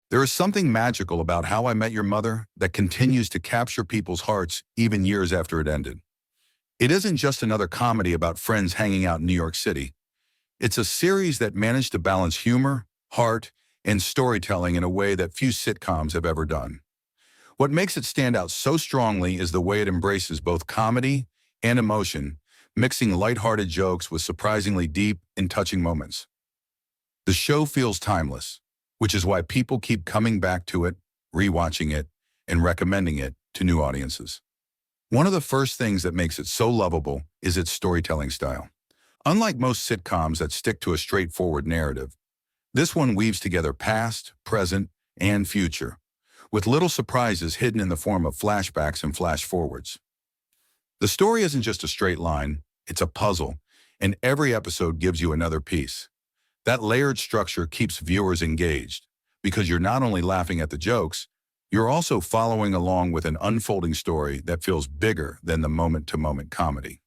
There is something magical about How I Met Your Mother that continues to capture people's hearts even years after it ended. It isn't just another comedy about friends hanging out in New York City. It's a series that managed to balance humor, heart, and storytelling in a way that few sitcoms have ever done. What makes it stand out so strongly is the way it embraces both comedy and emotion, mixing lighthearted jokes with surprisingly deep and touching moments. The show feels timeless, which is why people keep coming back to it, rewatching it, and recommending it to new audiences. One of the first things that makes it so lovable is its storytelling style. Unlike most sitcoms that stick to a straightforward narrative, this one weaves together past, present, and future, with little surprises hidden in the form of flashbacks and flash forwards. The story isn't just a straight line, it's a puzzle, and every episode gives you another piece. That layered structure keeps viewers engaged, because you're not only laughing at the jokes, you're also following along with an unfolding story that feels bigger than the moment-to-moment comedy.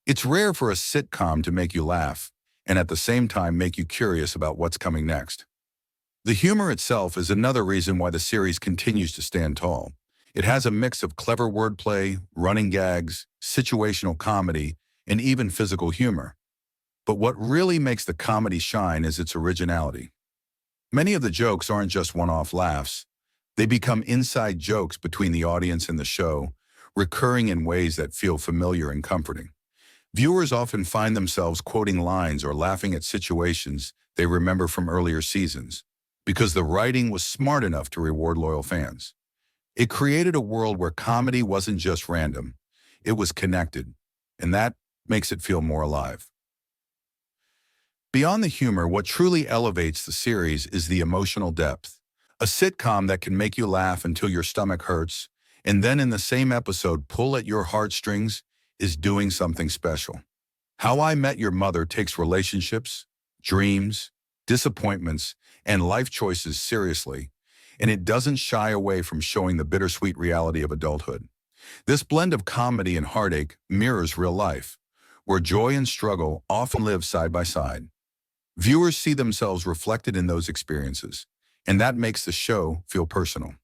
It's rare for a sitcom to make you laugh, and at the same time make you curious about what's coming next. The humor itself is another reason why the series continues to stand tall. It has a mix of clever wordplay, running gags, situational comedy, and even physical humor. But what really makes the comedy shine is its originality. Many of the jokes aren't just one-off laughs. They become inside jokes between the audience and the show, recurring in ways that feel familiar and comforting. Viewers often find themselves quoting lines or laughing at situations they remember from earlier seasons, because the writing was smart enough to reward loyal fans. It created a world where comedy wasn't just random, it was connected, and that makes it feel more alive. Beyond the humor, what truly elevates the series is the emotional depth. A sitcom that can make you laugh until your stomach hurts, and then in the same episode pull at your heartstrings, is doing something special. How I Met Your Mother takes relationships, dreams, disappointments, and life choices seriously, and it doesn't shy away from showing the bittersweet reality of adulthood. This blend of comedy and heartache mirrors real life, where joy and struggle often live side by side. Viewers see themselves reflected in those experiences, and that makes the show feel personal.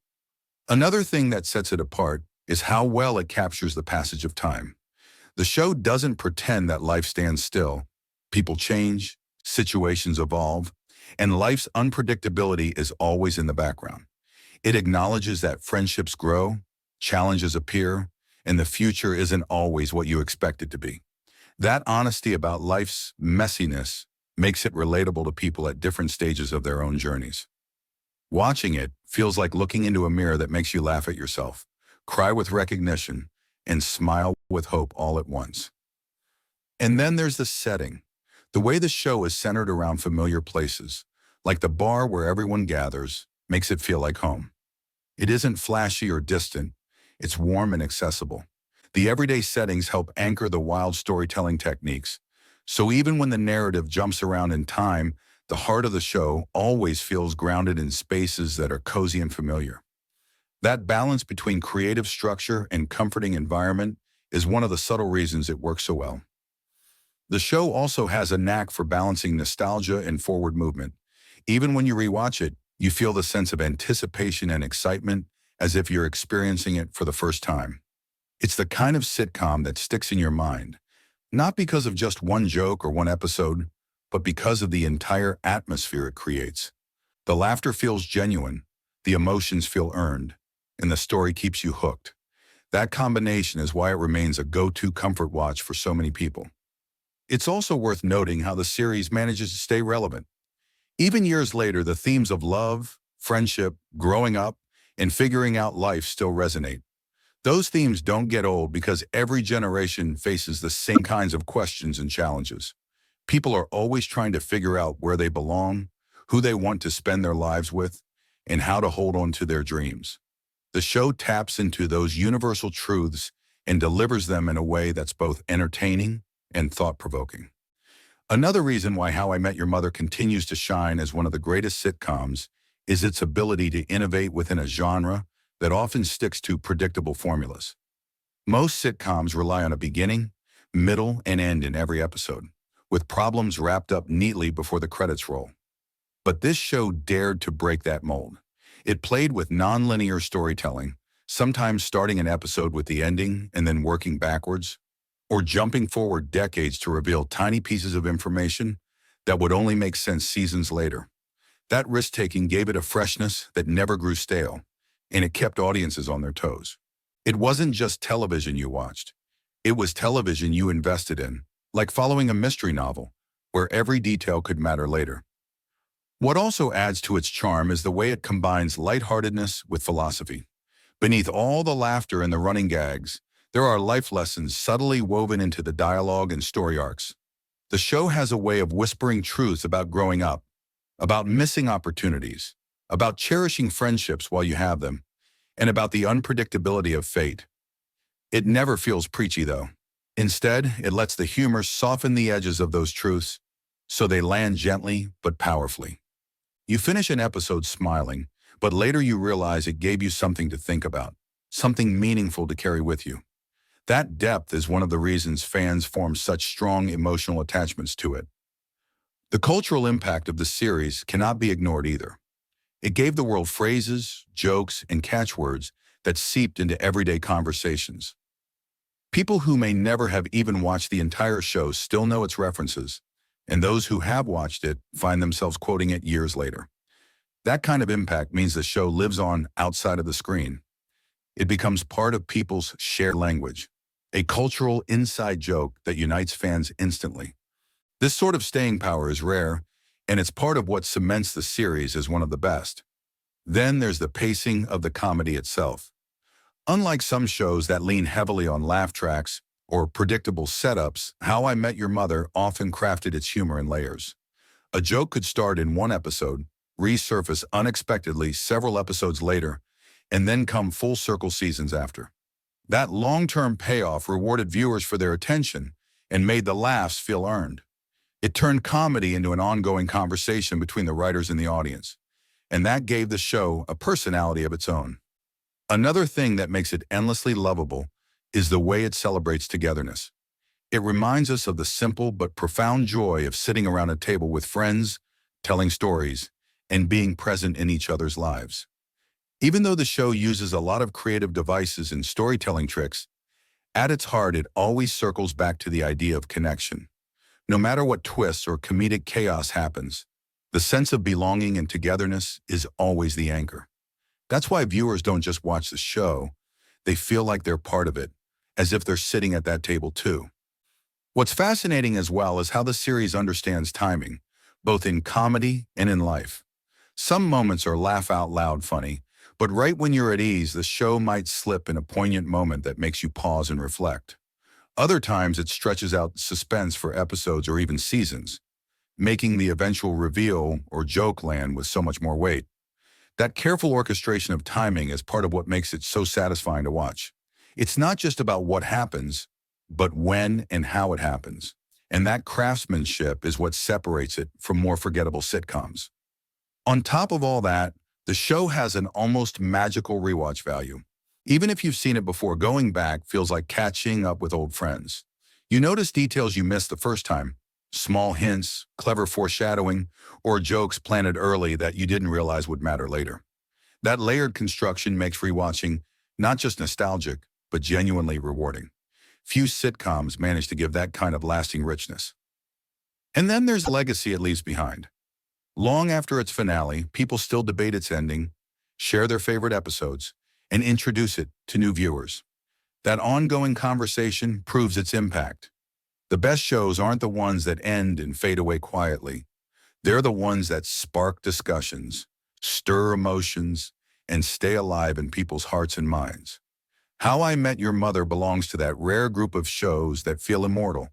Another thing that sets it apart is how well it captures the passage of time. The show doesn't pretend that life stands still. People change, situations evolve, and life's unpredictability is always in the background. It acknowledges that friendships grow, challenges appear, and the future isn't always what you expect it to be. That honesty about life's messiness makes it relatable to people at different stages of their own journeys. Watching it feels like looking into a mirror that makes you laugh at yourself, cry with recognition, and smile with hope all at once. And then there's the setting. The way the show is centered around familiar places, like the bar where everyone gathers, makes it feel like home. It isn't flashy or distant, it's warm and accessible. The everyday settings help anchor the wild storytelling techniques, so even when the narrative jumps around in time, the heart of the show always feels grounded in spaces that are cozy and familiar. That balance between creative structure and comforting environment is one of the subtle reasons it works so well. The show also has a knack for balancing nostalgia and forward movement. Even when you rewatch it, you feel the sense of anticipation and excitement as if you're experiencing it for the first time. It's the kind of sitcom that sticks in your mind, not because of just one joke or one episode, but because of the entire atmosphere it creates. The laughter feels genuine, the emotions feel earned, and the story keeps you hooked. That combination is why it remains a go-to comfort watch for so many people. It's also worth noting how the series manages to stay relevant. Even years later, the themes of love, friendship, growing up, and figuring out life still resonate. Those themes don't get old because every generation faces the same kinds of questions and challenges. People are always trying to figure out where they belong, who they want to spend their lives with, and how to hold on to their dreams. The show taps into those universal truths and delivers them in a way that's both entertaining and thought-provoking. Another reason why How I Met Your Mother continues to shine as one of the greatest sitcoms is its ability to innovate within a genre that often sticks to predictable formulas. Most sitcoms rely on a beginning, middle, and end in every episode, with problems wrapped up neatly before the credits roll. But this show dared to break that mold. It played with non-linear storytelling, sometimes starting an episode with the ending and then working backwards, or jumping forward decades to reveal tiny pieces of information that would only make sense seasons later. That risk-taking gave it a freshness that never grew stale, and it kept audiences on their toes. It wasn't just television you watched. It was television you invested in, like following a mystery novel, where every detail could matter later. What also adds to its charm is the way it combines lightheartedness with philosophy. Beneath all the laughter and the running gags, there are life lessons subtly woven into the dialogue and story arcs. The show has a way of whispering truths about growing up, about missing opportunities, about cherishing friendships while you have them, and about the unpredictability of fate. It never feels preachy, though. Instead, it lets the humor soften the edges of those truths, so they land gently but powerfully. You finish an episode smiling, but later you realize it gave you something to think about, something meaningful to carry with you. That depth is one of the reasons fans form such strong emotional attachments to it. The cultural impact of the series cannot be ignored either. It gave the world phrases, jokes, and catchwords that seeped into everyday conversations. People who may never have even watched the entire show still know its references, and those who have watched it find themselves quoting it years later. That kind of impact means the show lives on outside of the screen. It becomes part of people's shared language, a cultural inside joke that unites fans instantly. This sort of staying power is rare, and it's part of what cements the series as one of the best. Then there's the pacing of the comedy itself. Unlike some shows that lean heavily on laugh tracks or predictable setups, How I Met Your Mother often crafted its humor in layers. A joke could start in one episode, resurface unexpectedly several episodes later, and then come full circle seasons after. That long-term payoff rewarded viewers for their attention and made the laughs feel earned. It turned comedy into an ongoing conversation between the writers and the audience, and that gave the show a personality of its own. Another thing that makes it endlessly lovable is the way it celebrates togetherness. It reminds us of the simple but profound joy of sitting around a table with friends, telling stories, and being present in each other's lives. Even though the show uses a lot of creative devices and storytelling tricks, at its heart it always circles back to the idea of connection. No matter what twists or comedic chaos happens, the sense of belonging and togetherness is always the anchor. That's why viewers don't just watch the show, they feel like they're part of it, as if they're sitting at that table too. What's fascinating as well is how the series understands timing, both in comedy and in life. Some moments are laugh-out-loud funny, but right when you're at ease, the show might slip in a poignant moment that makes you pause and reflect. Other times it stretches out suspense for episodes or even seasons, making the eventual reveal or joke land with so much more weight. That careful orchestration of timing is part of what makes it so satisfying to watch. It's not just about what happens, but when and how it happens. And that craftsmanship is what separates it from more forgettable sitcoms. On top of all that, the show has an almost magical rewatch value. Even if you've seen it before, going back feels like catching up with old friends. You notice details you missed the first time, small hints, clever foreshadowing, or jokes planted early that you didn't realize would matter later. That layered construction makes rewatching not just nostalgic, but genuinely rewarding. Few sitcoms manage to give that kind of lasting richness. And then there's the legacy it leaves behind. Long after its finale, people still debate its ending, share their favorite episodes, and introduce it to new viewers. That ongoing conversation proves its impact. The best shows aren't the ones that end and fade away quietly. They're the ones that spark discussions, stir emotions, and stay alive in people's hearts and minds. How I Met Your Mother belongs to that rare group of shows that feel immortal,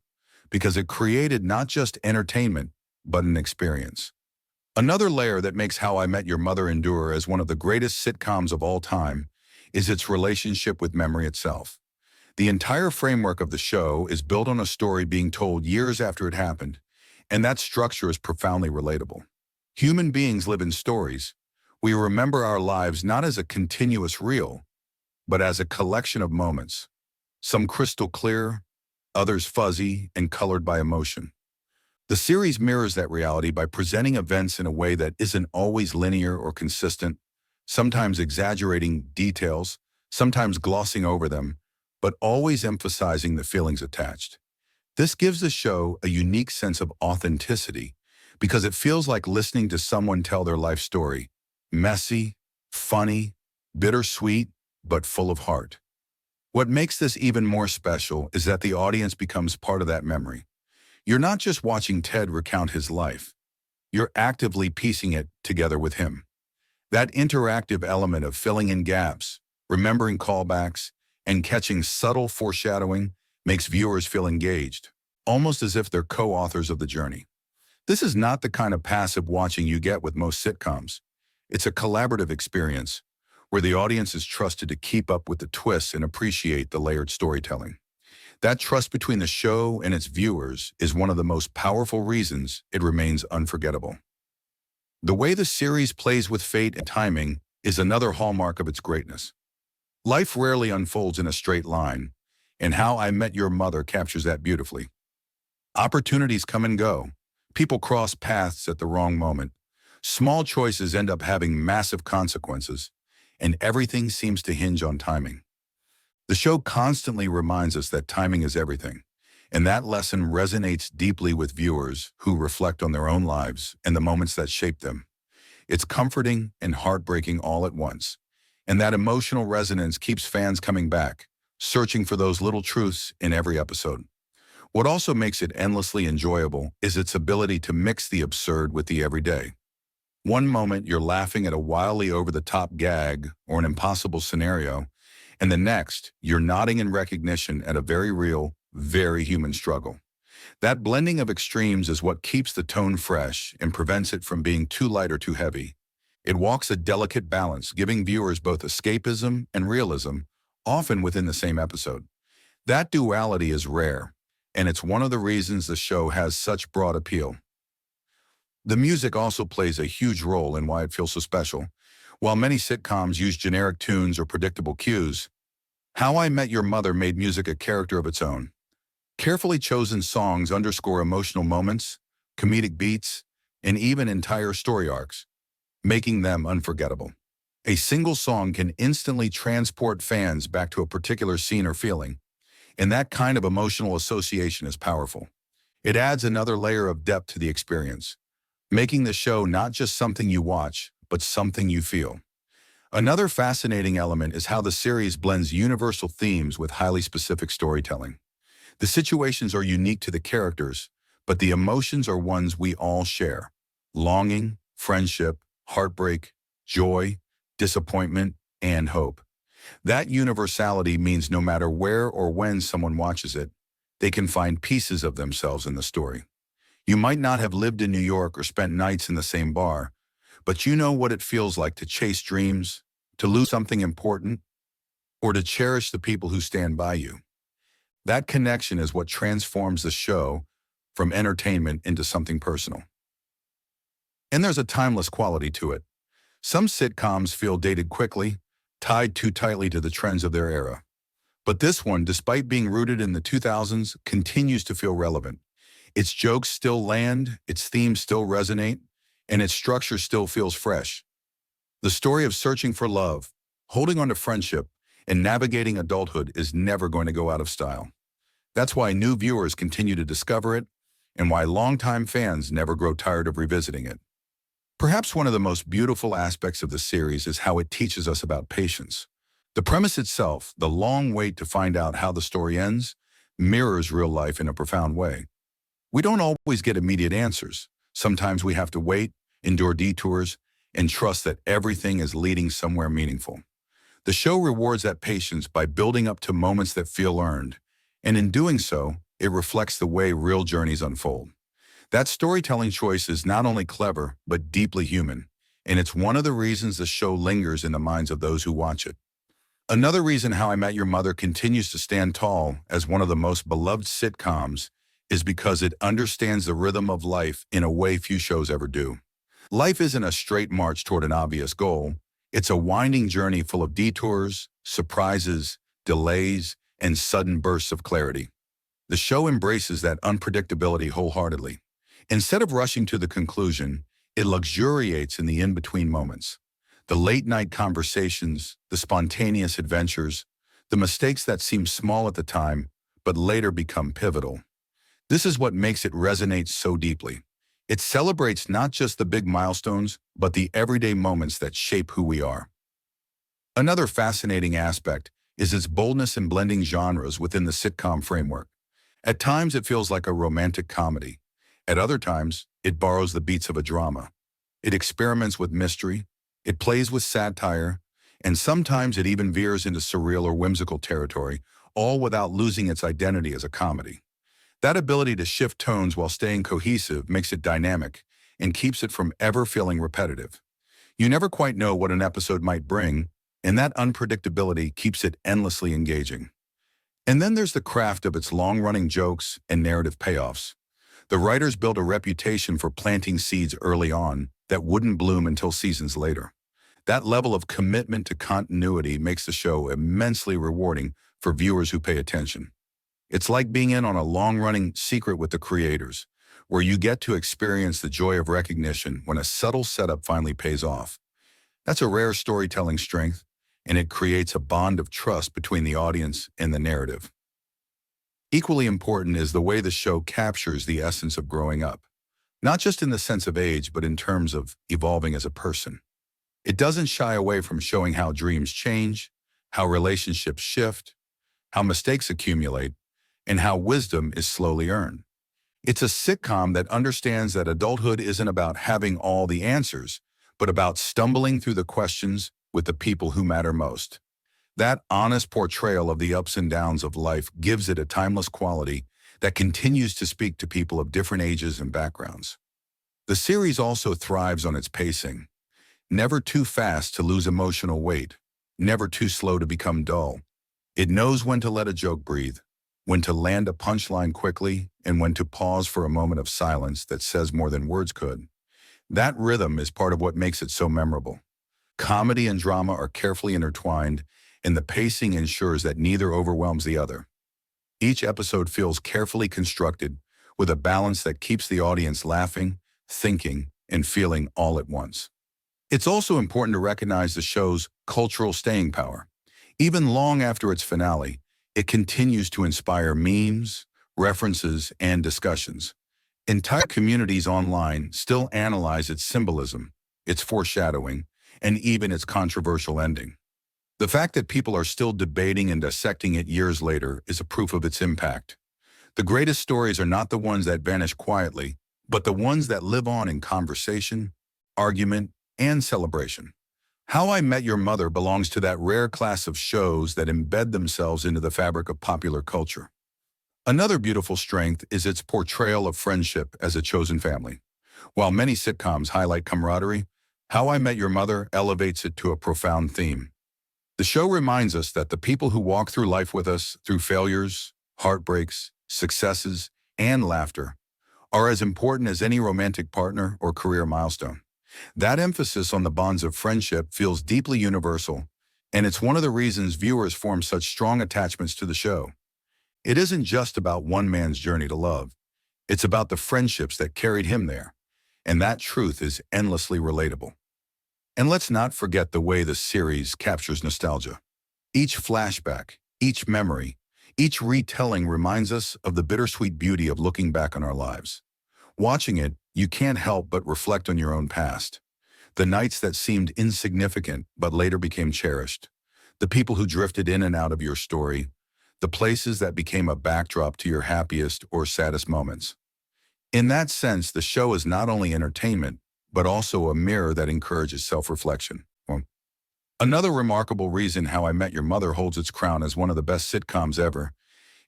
because it created not just entertainment, but an experience. Another layer that makes How I Met Your Mother endure as one of the greatest sitcoms of all time is its relationship with memory itself. The entire framework of the show is built on a story being told years after it happened, and that structure is profoundly relatable. Human beings live in stories. We remember our lives not as a continuous reel, but as a collection of moments, some crystal clear, others fuzzy and colored by emotion. The series mirrors that reality by presenting events in a way that isn't always linear or consistent, sometimes exaggerating details, sometimes glossing over them, but always emphasizing the feelings attached. This gives the show a unique sense of authenticity because it feels like listening to someone tell their life story. Messy, funny, bittersweet, but full of heart. What makes this even more special is that the audience becomes part of that memory. You're not just watching Ted recount his life. You're actively piecing it together with him. That interactive element of filling in gaps, remembering callbacks, and catching subtle foreshadowing makes viewers feel engaged, almost as if they're co-authors of the journey. This is not the kind of passive watching you get with most sitcoms. It's a collaborative experience where the audience is trusted to keep up with the twists and appreciate the layered storytelling. That trust between the show and its viewers is one of the most powerful reasons it remains unforgettable. The way the series plays with fate and timing is another hallmark of its greatness. Life rarely unfolds in a straight line, and How I Met Your Mother captures that beautifully. Opportunities come and go. People cross paths at the wrong moment. Small choices end up having massive consequences, and everything seems to hinge on timing. The show constantly reminds us that timing is everything, and that lesson resonates deeply with viewers who reflect on their own lives and the moments that shaped them. It's comforting and heartbreaking all at once, and that emotional resonance keeps fans coming back, searching for those little truths in every episode. What also makes it endlessly enjoyable is its ability to mix the absurd with the everyday. One moment you're laughing at a wildly over-the-top gag or an impossible scenario, and the next, you're nodding in recognition at a very real, very human struggle. That blending of extremes is what keeps the tone fresh and prevents it from being too light or too heavy. It walks a delicate balance, giving viewers both escapism and realism, often within the same episode. That duality is rare, and it's one of the reasons the show has such broad appeal. The music also plays a huge role in why it feels so special. While many sitcoms use generic tunes or predictable cues, How I Met Your Mother made music a character of its own. Carefully chosen songs underscore emotional moments, comedic beats, and even entire story arcs, making them unforgettable. A single song can instantly transport fans back to a particular scene or feeling, and that kind of emotional association is powerful. It adds another layer of depth to the experience, making the show not just something you watch, but something you feel. Another fascinating element is how the series blends universal themes with highly specific storytelling. The situations are unique to the characters, but the emotions are ones we all share. Longing, friendship, heartbreak, joy, disappointment, and hope. That universality means no matter where or when someone watches it, they can find pieces of themselves in the story. You might not have lived in New York or spent nights in the same bar, but you know what it feels like to chase dreams, to lose something important, or to cherish the people who stand by you. That connection is what transforms the show from entertainment into something personal. And there's a timeless quality to it. Some sitcoms feel dated quickly, tied too tightly to the trends of their era. But this one, despite being rooted in the 2000s, continues to feel relevant. Its jokes still land, its themes still resonate, and its structure still feels fresh. The story of searching for love, holding on to friendship, and navigating adulthood is never going to go out of style. That's why new viewers continue to discover it, and why longtime fans never grow tired of revisiting it. Perhaps one of the most beautiful aspects of the series is how it teaches us about patience. The premise itself, the long wait to find out how the story ends, mirrors real life in a profound way. We don't always get immediate answers. Sometimes we have to wait, endure detours, and trust that everything is leading somewhere meaningful. The show rewards that patience by building up to moments that feel earned, and in doing so, it reflects the way real journeys unfold. That storytelling choice is not only clever, but deeply human, and it's one of the reasons the show lingers in the minds of those who watch it. Another reason How I Met Your Mother continues to stand tall as one of the most beloved sitcoms is because it understands the rhythm of life in a way few shows ever do. Life isn't a straight march toward an obvious goal. It's a winding journey full of detours, surprises, delays, and sudden bursts of clarity. The show embraces that unpredictability wholeheartedly. Instead of rushing to the conclusion, it luxuriates in the in-between moments. The late-night conversations, the spontaneous adventures, the mistakes that seem small at the time, but later become pivotal. This is what makes it resonate so deeply. It celebrates not just the big milestones, but the everyday moments that shape who we are. Another fascinating aspect is its boldness in blending genres within the sitcom framework. At times, it feels like a romantic comedy. At other times, it borrows the beats of a drama. It experiments with mystery, it plays with satire, and sometimes it even veers into surreal or whimsical territory, all without losing its identity as a comedy. That ability to shift tones while staying cohesive makes it dynamic and keeps it from ever feeling repetitive. You never quite know what an episode might bring, and that unpredictability keeps it endlessly engaging. And then there's the craft of its long-running jokes and narrative payoffs. The writers built a reputation for planting seeds early on that wouldn't bloom until seasons later. That level of commitment to continuity makes the show immensely rewarding for viewers who pay attention. It's like being in on a long-running secret with the creators, where you get to experience the joy of recognition when a subtle setup finally pays off. That's a rare storytelling strength, and it creates a bond of trust between the audience and the narrative. Equally important is the way the show captures the essence of growing up, not just in the sense of age, but in terms of evolving as a person. It doesn't shy away from showing how dreams change, how relationships shift, how mistakes accumulate, and how wisdom is slowly earned. It's a sitcom that understands that adulthood isn't about having all the answers, but about stumbling through the questions with the people who matter most. That honest portrayal of the ups and downs of life gives it a timeless quality that continues to speak to people of different ages and backgrounds. The series also thrives on its pacing. Never too fast to lose emotional weight, never too slow to become dull. It knows when to let a joke breathe, when to land a punchline quickly, and when to pause for a moment of silence that says more than words could. That rhythm is part of what makes it so memorable. Comedy and drama are carefully intertwined, and the pacing ensures that neither overwhelms the other. Each episode feels carefully constructed, with a balance that keeps the audience laughing, thinking, and feeling all at once. It's also important to recognize the show's cultural staying power. Even long after its finale, it continues to inspire memes, references, and discussions. Entire communities online still analyze its symbolism, its foreshadowing, and even its controversial ending. The fact that people are still debating and dissecting it years later is a proof of its impact. The greatest stories are not the ones that vanish quietly, but the ones that live on in conversation, argument, and celebration. How I Met Your Mother belongs to that rare class of shows that embed themselves into the fabric of popular culture. Another beautiful strength is its portrayal of friendship as a chosen family. While many sitcoms highlight camaraderie, How I Met Your Mother elevates it to a profound theme. The show reminds us that the people who walk through life with us, through failures, heartbreaks, successes, and laughter, are as important as any romantic partner or career milestone. That emphasis on the bonds of friendship feels deeply universal, and it's one of the reasons viewers form such strong attachments to the show. It isn't just about one man's journey to love. It's about the friendships that carried him there, and that truth is endlessly relatable. And let's not forget the way the series captures nostalgia. Each flashback, each memory, each retelling reminds us of the bittersweet beauty of looking back on our lives. Watching it, you can't help but reflect on your own past. The nights that seemed insignificant but later became cherished. The people who drifted in and out of your story. The places that became a backdrop to your happiest or saddest moments. In that sense, the show is not only entertainment, but also a mirror that encourages self-reflection. Another remarkable reason How I Met Your Mother holds its crown as one of the best sitcoms ever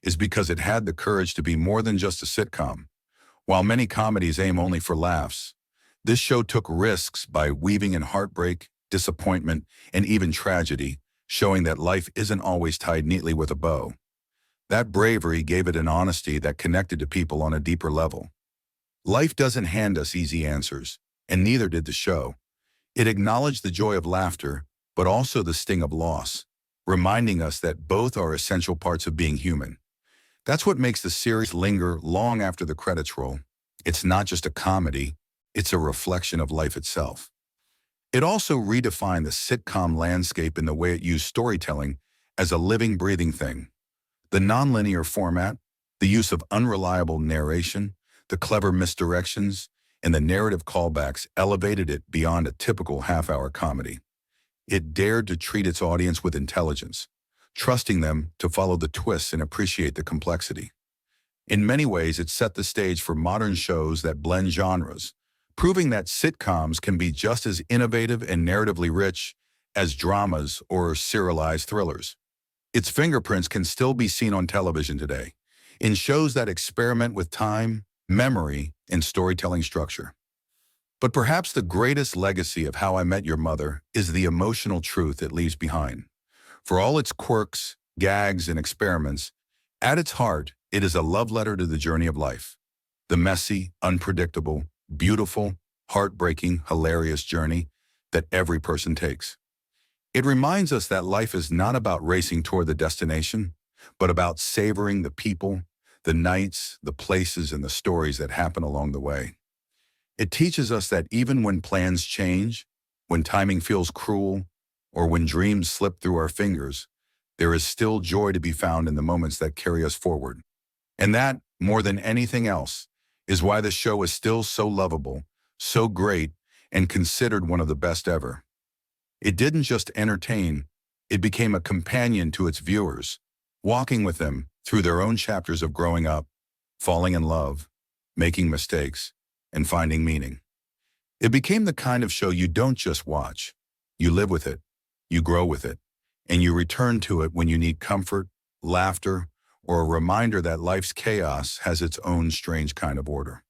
is because it had the courage to be more than just a sitcom. While many comedies aim only for laughs, this show took risks by weaving in heartbreak, disappointment, and even tragedy, showing that life isn't always tied neatly with a bow. That bravery gave it an honesty that connected to people on a deeper level. Life doesn't hand us easy answers, and neither did the show. It acknowledged the joy of laughter, but also the sting of loss, reminding us that both are essential parts of being human. That's what makes the series linger long after the credits roll. It's not just a comedy, it's a reflection of life itself. It also redefined the sitcom landscape in the way it used storytelling as a living, breathing thing. The nonlinear format, the use of unreliable narration, the clever misdirections, and the narrative callbacks elevated it beyond a typical half-hour comedy. It dared to treat its audience with intelligence, trusting them to follow the twists and appreciate the complexity. In many ways, it set the stage for modern shows that blend genres, proving that sitcoms can be just as innovative and narratively rich as dramas or serialized thrillers. Its fingerprints can still be seen on television today, in shows that experiment with time, memory, and storytelling structure. But perhaps the greatest legacy of How I Met Your Mother is the emotional truth it leaves behind. For all its quirks, gags, and experiments, at its heart, it is a love letter to the journey of life. The messy, unpredictable, beautiful, heartbreaking, hilarious journey that every person takes. It reminds us that life is not about racing toward the destination, but about savoring the people, the nights, the places, and the stories that happen along the way. It teaches us that even when plans change, when timing feels cruel, or when dreams slip through our fingers, there is still joy to be found in the moments that carry us forward. And that, more than anything else, is why the show is still so lovable, so great, and considered one of the best ever. It didn't just entertain, it became a companion to its viewers, walking with them through their own chapters of growing up, falling in love, making mistakes, and finding meaning. It became the kind of show you don't just watch. You live with it, you grow with it, and you return to it when you need comfort, laughter, or a reminder that life's chaos has its own strange kind of order.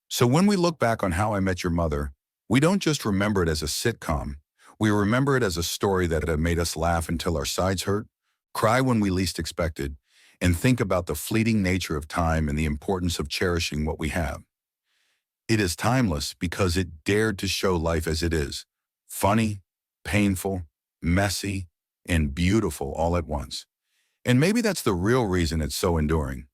So when we look back on How I Met Your Mother, we don't just remember it as a sitcom. We remember it as a story that had made us laugh until our sides hurt, cry when we least expected, and think about the fleeting nature of time and the importance of cherishing what we have. It is timeless because it dared to show life as it is, funny, painful, messy, and beautiful all at once. And maybe that's the real reason it's so enduring.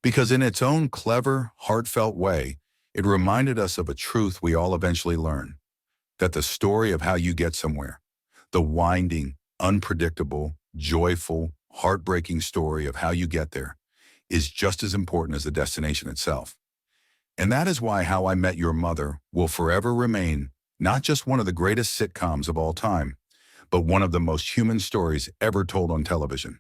Because in its own clever, heartfelt way, it reminded us of a truth we all eventually learn, that the story of how you get somewhere, the winding, unpredictable, joyful, heartbreaking story of how you get there, is just as important as the destination itself. And that is why How I Met Your Mother will forever remain not just one of the greatest sitcoms of all time, but one of the most human stories ever told on television.